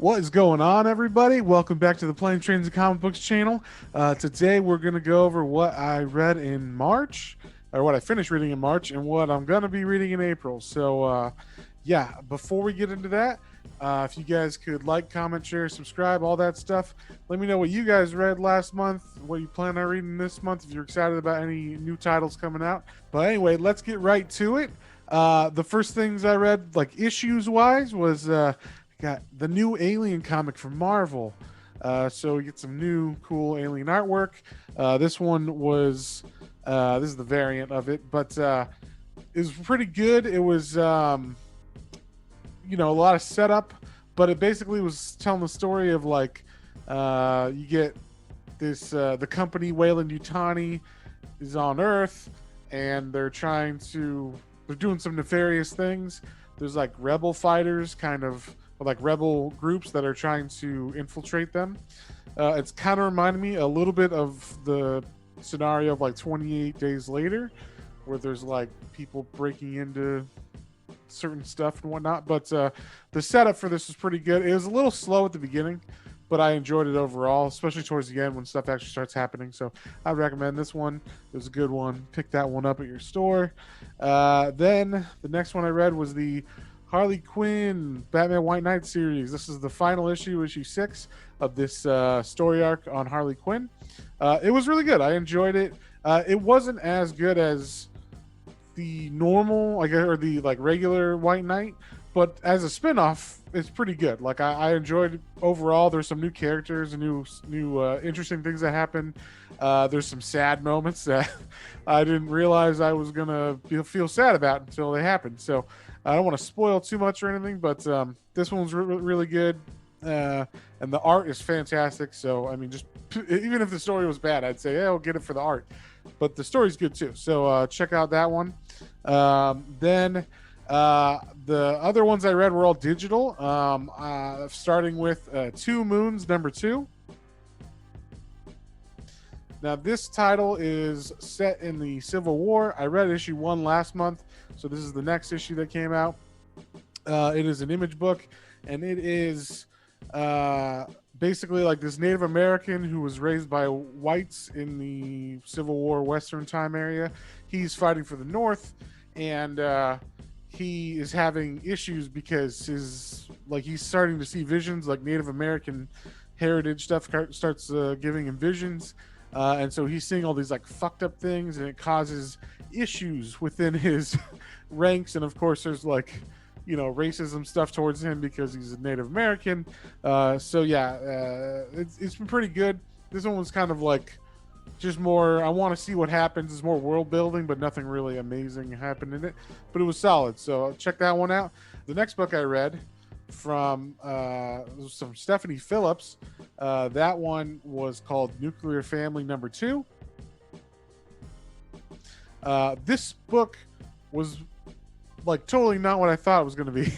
What is going on, everybody? Welcome back to the Plain Trains and Comic Books channel. Today, we're going to go over what I read in March, or what I finished reading in March, and what I'm going to be reading in April. So, yeah, before we get into that, if you guys could like, comment, share, subscribe, all that stuff, let me know what you guys read last month, what you plan on reading this month, if you're excited about any new titles coming out. But anyway, let's get right to it. The first things I read, like issues-wise, was... got the new Alien comic from Marvel. So we get some new cool Alien artwork. This one was this is the variant of it, but it was pretty good. It was a lot of setup, but it basically was telling the story of like you get this the company Weyland Yutani is on Earth, and they're doing some nefarious things. There's like rebel fighters, kind of like rebel groups that are trying to infiltrate them. It's kind of reminded me a little bit of the scenario of like 28 Days Later, where there's like people breaking into certain stuff and whatnot. But the setup for this was pretty good. It was a little slow at the beginning, but I enjoyed it overall, especially towards the end when stuff actually starts happening. So I recommend this one. It was a good one. Pick that one up at your store. Then the next one I read was the Harley Quinn Batman White Knight series. This is the final issue 6 of this story arc on Harley Quinn. It was really good. I enjoyed it. It wasn't as good as the normal, or the like regular White Knight, but as a spinoff, it's pretty good. Like I enjoyed it overall. There's some new characters and new interesting things that happen. There's some sad moments that I didn't realize I was gonna feel sad about until they happened. So I don't want to spoil too much or anything, but this one was really good, and the art is fantastic. So I mean, just even if the story was bad, I'd say, yeah, I'll get it for the art. But the story's good too. So check out that one. Then the other ones I read were all digital. Starting with Two Moons #2. Now this title is set in the Civil War. I read issue 1 last month, so this is the next issue that came out. It is an image book, and it is basically like this Native American who was raised by whites in the Civil War Western time area. He's fighting for the North, and he is having issues because he's starting to see visions, like Native American heritage stuff starts giving him visions. And so he's seeing all these like fucked up things, and it causes issues within his ranks. And of course, there's like, racism stuff towards him because he's a Native American. So yeah, it's been pretty good. This one was kind of like just more, I want to see what happens. It's more world building, but nothing really amazing happened in it. But it was solid. So check that one out. The next book I read from some Stephanie Phillips. That one was called Nuclear Family #2. This book was like totally not what I thought it was going to be,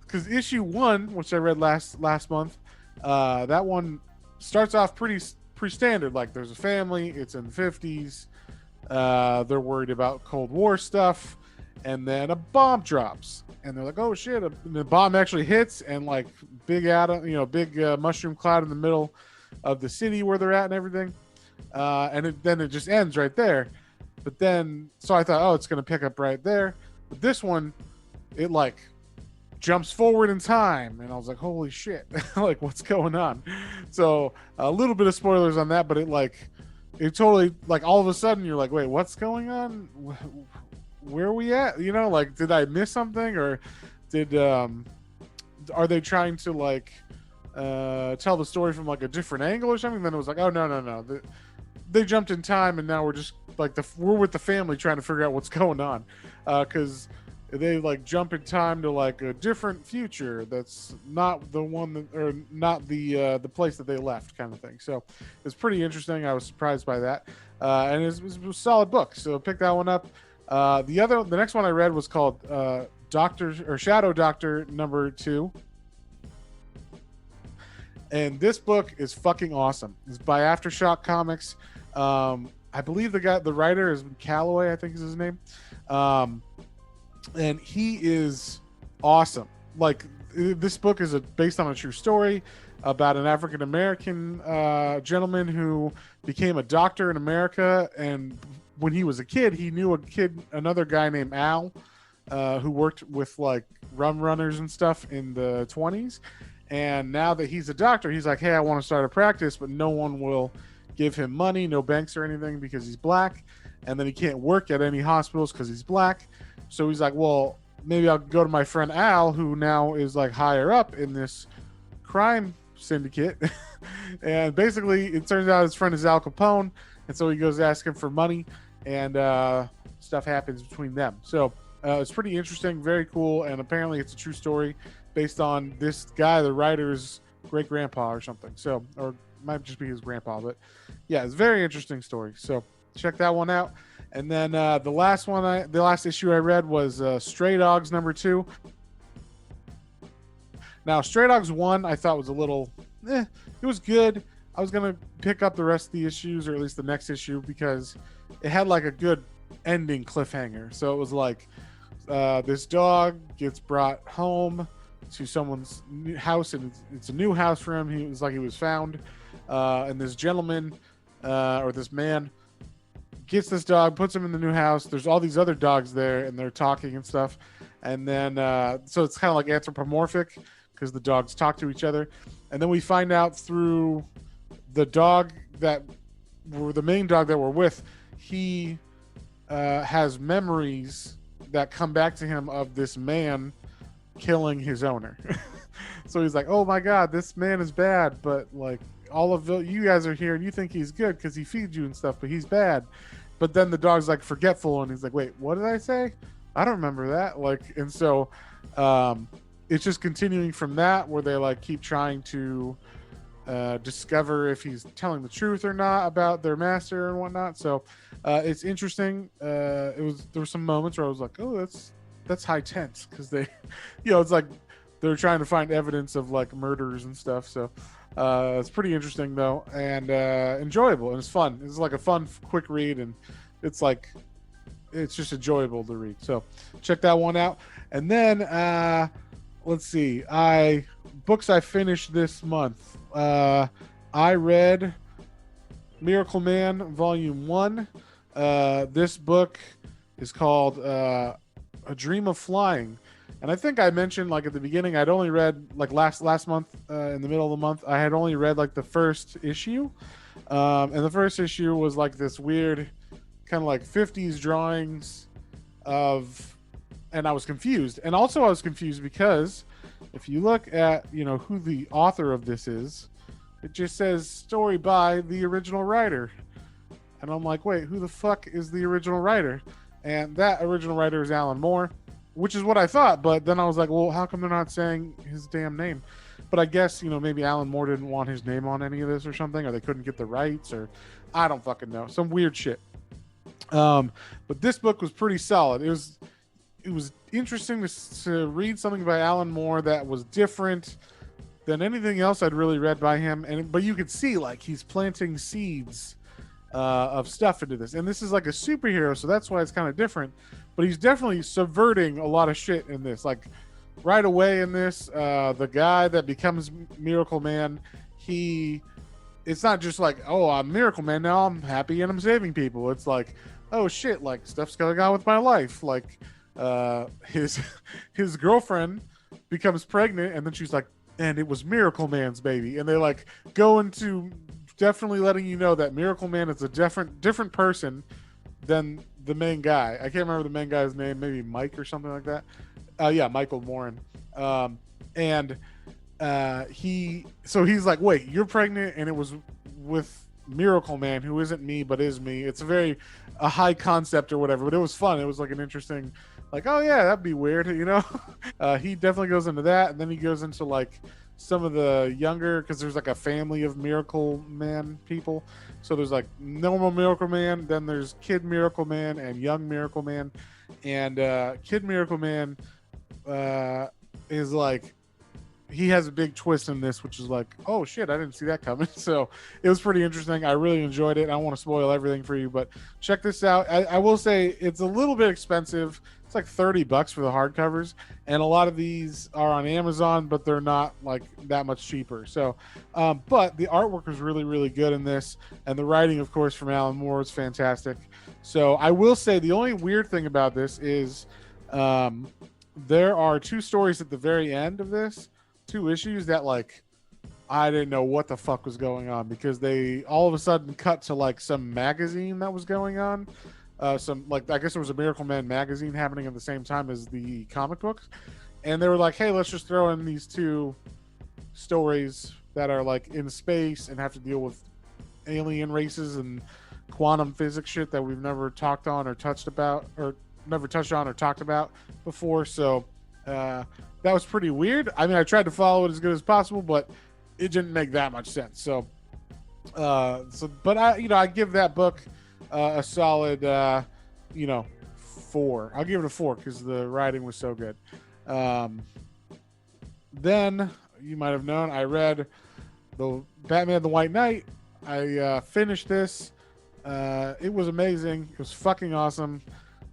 because issue 1, which I read last month, that one starts off pretty standard. Like there's a family, it's in the 50s, they're worried about Cold War stuff, and then a bomb drops, and they're like, oh shit, and the bomb actually hits, and like big mushroom cloud in the middle of the city where they're at and everything, and then it just ends right there. But then, so I thought, oh, it's going to pick up right there. But this one, it like jumps forward in time, and I was like, holy shit, like what's going on? So a little bit of spoilers on that, but it totally, like, all of a sudden you're like, wait, what's going on? Where are we at? Like, did I miss something, or are they trying to like tell the story from like a different angle or something? Then it was like, oh no, they jumped in time, and now we're just like we're with the family trying to figure out what's going on, because they like jump in time to like a different future that's not the one that, or not the place that they left, kind of thing. So it's pretty interesting. I was surprised by that, and it was a solid book. So pick that one up. The next one I read was called Shadow Doctor #2. And this book is fucking awesome. It's by Aftershock Comics. I believe the writer is Calloway, I think is his name. And he is awesome. Like, this book is based on a true story about an African American gentleman who became a doctor in America, and when he was a kid, he knew another guy named Al, who worked with like rum runners and stuff in the 20s. And now that he's a doctor, he's like, hey, I want to start a practice, but no one will give him money, no banks or anything, because he's black. And then he can't work at any hospitals because he's black. So he's like, well, maybe I'll go to my friend Al, who now is like higher up in this crime syndicate. And basically, it turns out his friend is Al Capone. And so he goes asking for money, and stuff happens between them. So it's pretty interesting, very cool. And apparently, it's a true story based on this guy, the writer's great grandpa or something. So, or might just be his grandpa, but yeah, it's a very interesting story. So check that one out. And then the last issue I read was Stray Dogs #2. Now, Stray Dogs 1 I thought was a little, it was good. I was gonna pick up the rest of the issues, or at least the next issue, because it had like a good ending cliffhanger. So it was like this dog gets brought home to someone's house, and it's a new house for him. He was like, he was found, and this gentleman or this man gets this dog, puts him in the new house. There's all these other dogs there, and they're talking and stuff. And then so it's kind of like anthropomorphic because the dogs talk to each other. And then we find out through the main dog that we're with, he has memories that come back to him of this man killing his owner. So he's like, oh my god, this man is bad, but like all of you guys are here and you think he's good because he feeds you and stuff, but he's bad. But then the dog's like forgetful, and he's like, wait, what did I say? I don't remember that. Like, and so it's just continuing from that, where they like keep trying to discover if he's telling the truth or not about their master and whatnot. So it's interesting. There were some moments where I was like, oh, that's high tense, because they, it's like they're trying to find evidence of like murders and stuff. So it's pretty interesting though, and enjoyable, and it's fun. It's like a fun, quick read, and it's just enjoyable to read. So check that one out. And then let's see, books I finished this month. I read MiracleMan Volume One. This book is called A Dream of Flying. And I think I mentioned like at the beginning, I'd only read like last month, in the middle of the month, I had only read like the first issue. And the first issue was like this weird kind of like 50s drawings of, and I was confused. And also I was confused because if you look at, who the author of this is, it just says story by the original writer. And I'm like, wait, who the fuck is the original writer? And that original writer is Alan Moore, which is what I thought. But then I was like, well, how come they're not saying his damn name? But I guess, maybe Alan Moore didn't want his name on any of this or something, or they couldn't get the rights, or I don't fucking know. Some weird shit. But this book was pretty solid. It was interesting to read something by Alan Moore that was different than anything else I'd really read by him. But you could see like he's planting seeds of stuff into this, and this is like a superhero, so that's why it's kind of different. But he's definitely subverting a lot of shit in this. Like right away in this, the guy that becomes MiracleMan, it's not just like, oh, I'm MiracleMan now, I'm happy and I'm saving people. It's like, oh shit, like stuff's going on with my life. Like his girlfriend becomes pregnant, and then she's like, and it was MiracleMan's baby. And they like go into definitely letting you know that MiracleMan is a different person than the main guy. I can't remember the main guy's name, maybe Mike or something like that. Yeah, Michael Morin. And he's like, wait, you're pregnant, and it was with MiracleMan, who isn't me but is me. It's a high concept or whatever, but it was fun. It was like an interesting, like, oh yeah, that'd be weird, He definitely goes into that, and then he goes into like some of the younger, because there's like a family of MiracleMan people. So there's like normal MiracleMan, then there's Kid MiracleMan and Young MiracleMan. And Kid MiracleMan is like he has a big twist in this, which is like, oh shit, I didn't see that coming. So it was pretty interesting. I really enjoyed it. I don't want to spoil everything for you, but check this out. I will say it's a little bit expensive. It's like $30 for the hardcovers, and a lot of these are on Amazon, but they're not like that much cheaper. So, but the artwork was really, really good in this, and the writing, of course, from Alan Moore was fantastic. So I will say the only weird thing about this is there are 2 stories at the very end of this, 2 issues that like I didn't know what the fuck was going on, because they all of a sudden cut to like some magazine that was going on. Some like, I guess there was a MiracleMan magazine happening at the same time as the comic books, and they were like, hey, let's just throw in these 2 stories that are like in space and have to deal with alien races and quantum physics shit that we've never talked on or touched about, or never touched on or talked about before. So that was pretty weird. I mean, I tried to follow it as good as possible, but it didn't make that much sense. So but I give that book a solid 4. I'll give it a 4 because the writing was so good. Then you might have known I read the Batman the White Knight. I finished this. It was amazing. It was fucking awesome.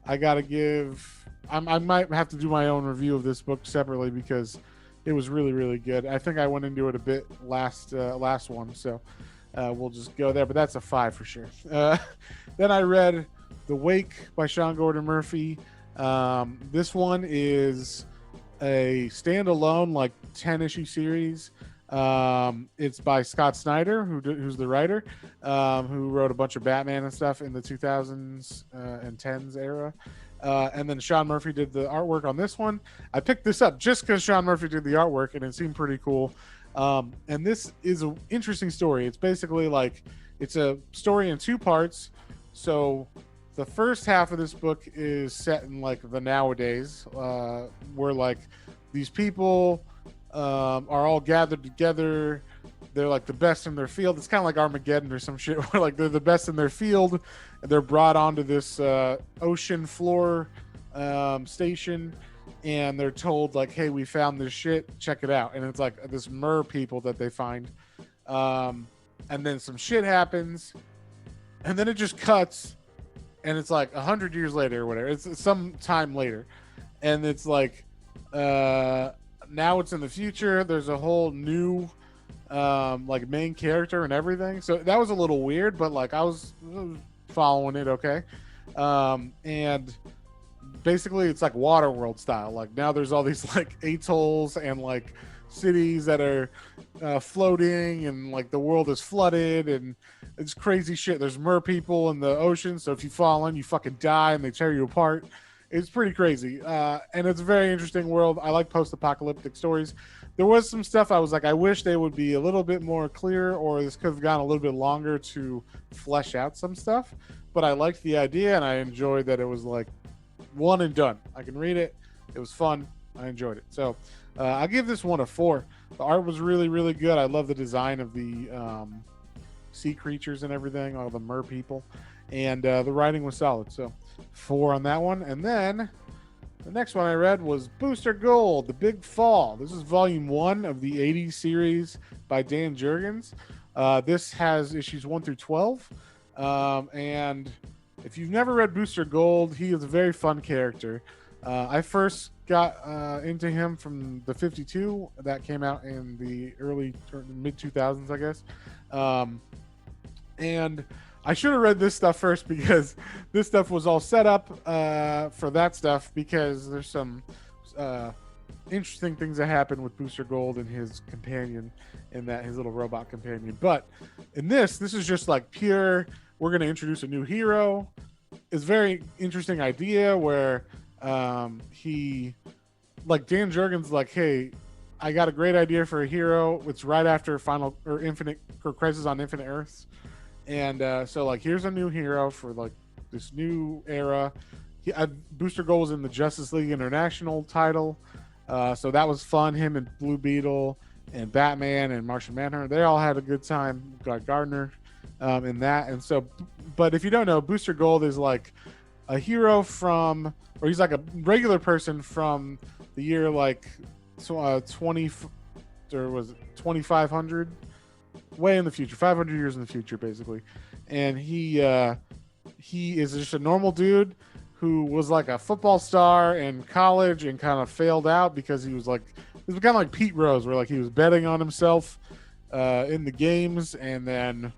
I gotta give. I might have to do my own review of this book separately because it was really, really good. I think I went into it a bit last one, so we'll just go there. But that's a 5 for sure. Then I read The Wake by Sean Gordon Murphy. This one is a standalone, like 10-issue series. It's by Scott Snyder, who's the writer, who wrote a bunch of Batman and stuff in the 2000s and 10s era. And then Sean Murphy did the artwork on this one. I picked this up just because Sean Murphy did the artwork and it seemed pretty cool. And this is an interesting story. It's basically like, it's a story in 2 parts. So the first half of this book is set in like the nowadays, where like these people are all gathered together. They're like the best in their field. It's kind of like Armageddon or some shit, where like they're the best in their field. And they're brought onto this ocean floor station, and they're told like, hey, we found this shit, check it out. And it's like this mer people that they find. And then some shit happens, and then it just cuts, and it's like 100 years later or whatever. It's some time later, and it's like now it's in the future. There's a whole new like main character and everything. So that was a little weird, but like I was following it okay. And basically it's like Waterworld style. Like now there's all these like atolls and like cities that are floating, and like the world is flooded, and it's crazy shit. There's mer people in the ocean, so if you fall in, you fucking die and they tear you apart. It's pretty crazy, and it's a very interesting world. I like post-apocalyptic stories. There was some stuff I was like, I wish they would be a little bit more clear, or this could have gone a little bit longer to flesh out some stuff, but I liked the idea, and I enjoyed that it was like one and done. I can read it. It was fun. I enjoyed it. So I'll give this one a 4. The art was really, really good. I love the design of the sea creatures and everything, all the mer people, and the writing was solid. So 4 on that one. And then the next one I read was Booster Gold, The Big Fall. This is volume 1 of the 80s series by Dan Jurgens. This has issues 1 through 12. And if you've never read Booster Gold, he is a very fun character. I first got into him from the 52 that came out in the early or mid 2000s, I guess. And I should have read this stuff first, because this stuff was all set up for that stuff, because there's some interesting things that happen with Booster Gold and his companion, in that his little robot companion. But in this is just like pure, we're going to introduce a new hero. It's a very interesting idea where he, like, Dan Jurgens, like, hey, I got a great idea for a hero. It's right after Crisis on Infinite Earths. And so like, here's a new hero for like this new era. Booster Gold was in the Justice League International title. So that was fun. Him and Blue Beetle and Batman and Martian Manhunter, they all had a good time. Got Gardner in that. And so, but if you don't know, Booster Gold is like a hero from, or he's like a regular person from the year like or was it 2500, way in the future, 500 years in the future, basically. And he is just a normal dude who was like a football star in college and kind of failed out because he was kind of like Pete Rose, where like he was betting on himself in the games, and then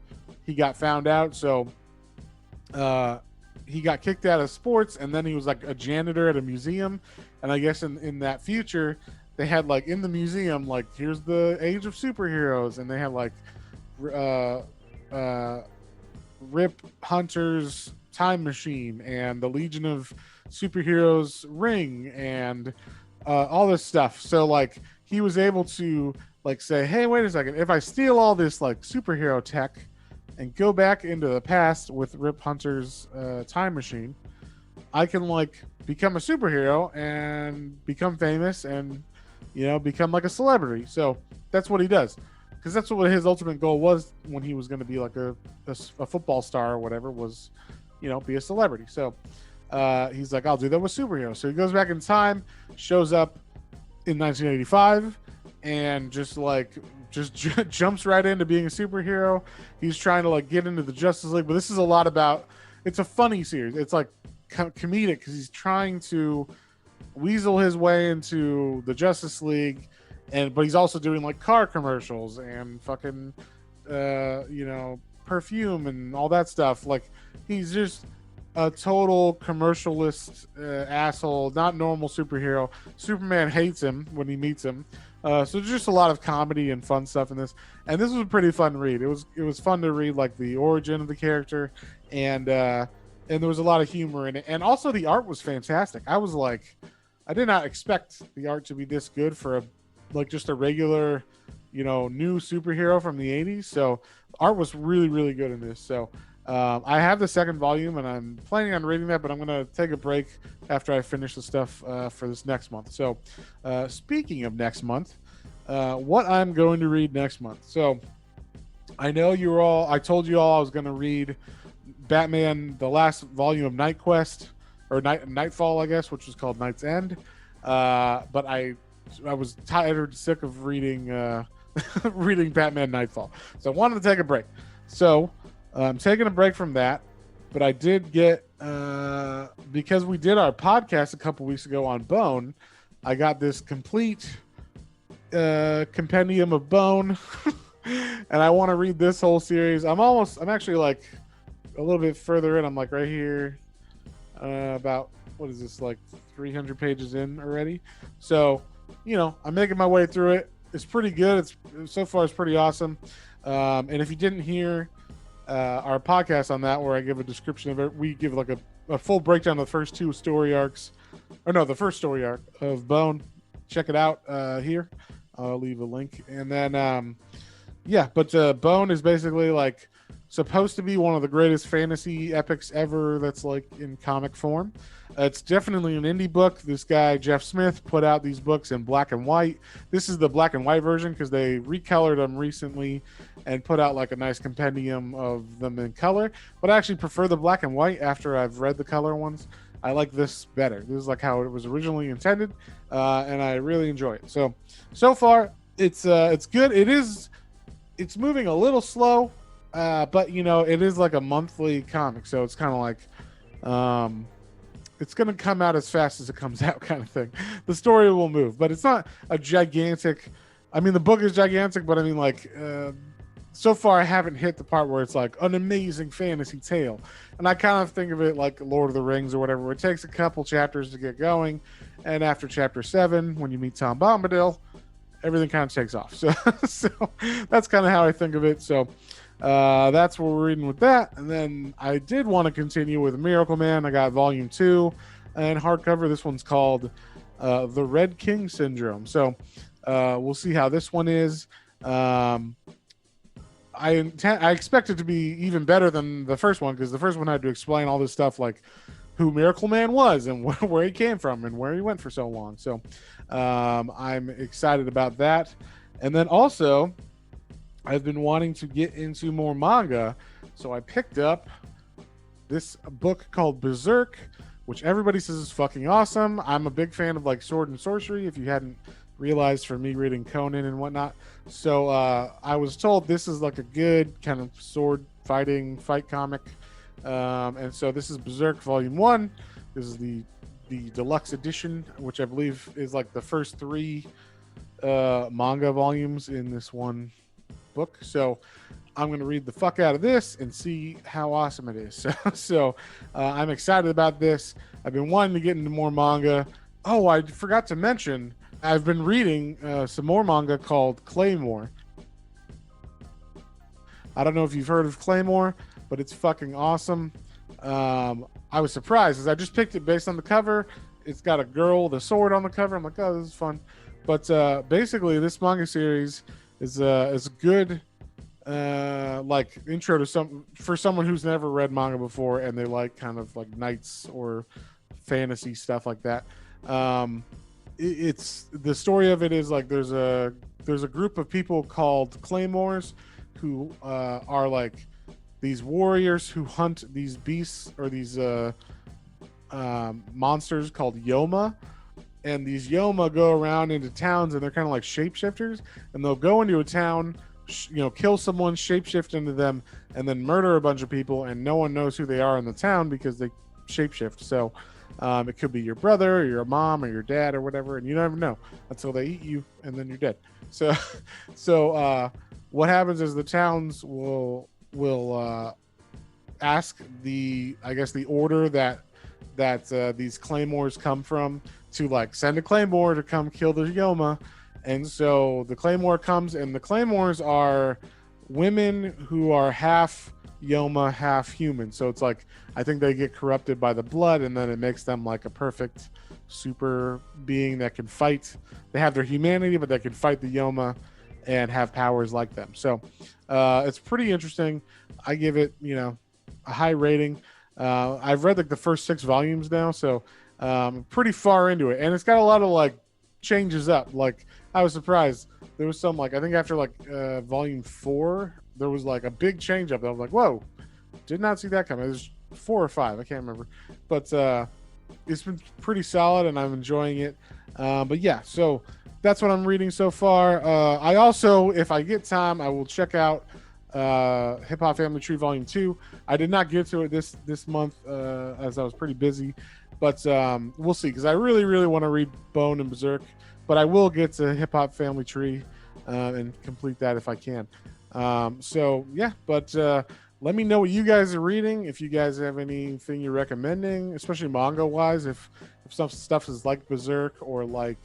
he got found out. So he got kicked out of sports, and then he was like a janitor at a museum. And I guess in that future, they had like in the museum, like, here's the age of superheroes, and they had like Rip Hunter's time machine and the Legion of Superheroes ring and all this stuff. So like he was able to like say, hey, wait a second, if I steal all this like superhero tech and go back into the past with Rip Hunter's time machine, I can like become a superhero and become famous and, you know, become like a celebrity. So that's what he does, because that's what his ultimate goal was when he was going to be like a football star or whatever, was, you know, be a celebrity. So he's like, I'll do that with superheroes. So he goes back in time, shows up in 1985, and just jumps right into being a superhero. He's trying to like get into the Justice League, but this is a lot about, it's a funny series. It's like comedic because he's trying to weasel his way into the Justice League, but he's also doing like car commercials and fucking you know, perfume and all that stuff. Like he's just a total commercialist asshole, not normal superhero. Superman hates him when he meets him. So there's just a lot of comedy and fun stuff in this, and this was a pretty fun read. It was fun to read like the origin of the character, and there was a lot of humor in it, and also the art was fantastic. I was like, I did not expect the art to be this good for just a regular, you know, new superhero from the 80s. So art was really, really good in this. So I have the second volume, and I'm planning on reading that, but I'm going to take a break after I finish the stuff for this next month. So speaking of next month, what I'm going to read next month. So I know I told you all I was going to read Batman, the last volume of Night Quest, or Nightfall, I guess, which was called Night's End. But I was tired, sick of reading reading Batman Nightfall. So I wanted to take a break. So I'm taking a break from that, but I did get, because we did our podcast a couple weeks ago on Bone, I got this complete compendium of Bone, and I want to read this whole series. I'm actually like a little bit further in. I'm like right here, about, what is this, like 300 pages in already. So, you know, I'm making my way through it. It's pretty good. So far it's pretty awesome. And if you didn't hear our podcast on that, where I give a description of it, we give like a full breakdown of the first two story arcs, or no, the first story arc of Bone. Check it out here. I'll leave a link. And then, yeah, but Bone is basically like supposed to be one of the greatest fantasy epics ever that's like in comic form. It's definitely an indie book. This guy, Jeff Smith, put out these books in black and white. This is the black and white version because they recolored them recently and put out like a nice compendium of them in color. But I actually prefer the black and white after I've read the color ones. I like this better. This is like how it was originally intended, and I really enjoy it. So far, it's good. It's moving a little slow, but you know, it is like a monthly comic, so it's kind of like it's going to come out as fast as it comes out, kind of thing. The story will move, but it's not a gigantic, I mean, the book is gigantic, but I mean, like, so far I haven't hit the part where it's like an amazing fantasy tale. And I kind of think of it like Lord of the Rings or whatever, where it takes a couple chapters to get going, and after chapter 7, when you meet Tom Bombadil, everything kind of takes off. So that's kind of how I think of it. So that's what we're reading with that. And then I did want to continue with MiracleMan. I got volume 2 and hardcover. This one's called The Red King Syndrome. So we'll see how this one is. I expect it to be even better than the first one, because the first one had to explain all this stuff, like who MiracleMan was and where he came from and where he went for so long. So I'm excited about that. And then also, I've been wanting to get into more manga, so I picked up this book called Berserk, which everybody says is fucking awesome. I'm a big fan of like sword and sorcery. If you hadn't realized from me reading Conan and whatnot. So I was told this is like a good kind of sword fight comic. And so this is Berserk Volume One. This is the deluxe edition, which I believe is like the first 3 manga volumes in this one book. So I'm going to read the fuck out of this and see how awesome it is. So I'm excited about this. I've been wanting to get into more manga. Oh, I forgot to mention, I've been reading some more manga called Claymore. I don't know if you've heard of Claymore, but it's fucking awesome. I was surprised because I just picked it based on the cover. It's got a girl with a sword on the cover. I'm like, oh, this is fun. But basically, this manga series is a good like intro to for someone who's never read manga before and they like kind of like knights or fantasy stuff like that. It's the story of it is like there's a group of people called Claymores who are like these warriors who hunt these beasts or these monsters called Yoma. And these Yoma go around into towns and they're kind of like shapeshifters, and they'll go into a town, kill someone, shapeshift into them, and then murder a bunch of people, and no one knows who they are in the town because they shapeshift. So it could be your brother or your mom or your dad or whatever, and you never know until they eat you and then you're dead. So what happens is the towns will ask the order that these claymores come from to like send a claymore to come kill the Yoma. And so the claymore comes, and the claymores are women who are half Yoma, half human. So it's like, I think they get corrupted by the blood, and then it makes them like a perfect super being that can fight. They have their humanity, but they can fight the Yoma and have powers like them. So it's pretty interesting. I give it, a high rating. I've read like the first 6 volumes now, so pretty far into it, and it's got a lot of like changes up. Like I was surprised there was some like I think after like volume 4 there was like a big change up. I was like, whoa, did not see that coming. It was 4 or 5, I can't remember, but it's been pretty solid and I'm enjoying it. But yeah, so that's what I'm reading so far. I also, if I get time, I will check out Hip Hop Family Tree Volume 2. I did not get to it this month as I was pretty busy, but we'll see, because I really want to read Bone and Berserk, but I will get to Hip Hop Family Tree and complete that if I can. So yeah, but let me know what you guys are reading, if you guys have anything you're recommending, especially manga wise, if some stuff is like Berserk or like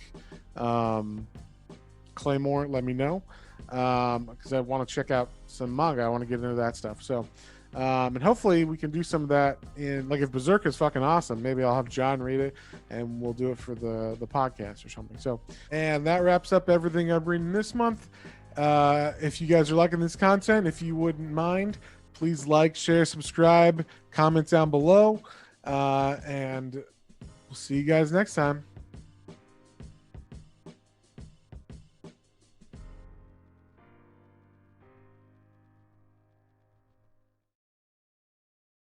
Claymore, let me know, because I want to check out some manga. I want to get into that stuff. So and hopefully we can do some of that in, like, if Berserk is fucking awesome, maybe I'll have John read it and we'll do it for the podcast or something. So, and that wraps up everything I'm reading this month. If you guys are liking this content, if you wouldn't mind, please like, share, subscribe, comment down below, and we'll see you guys next time.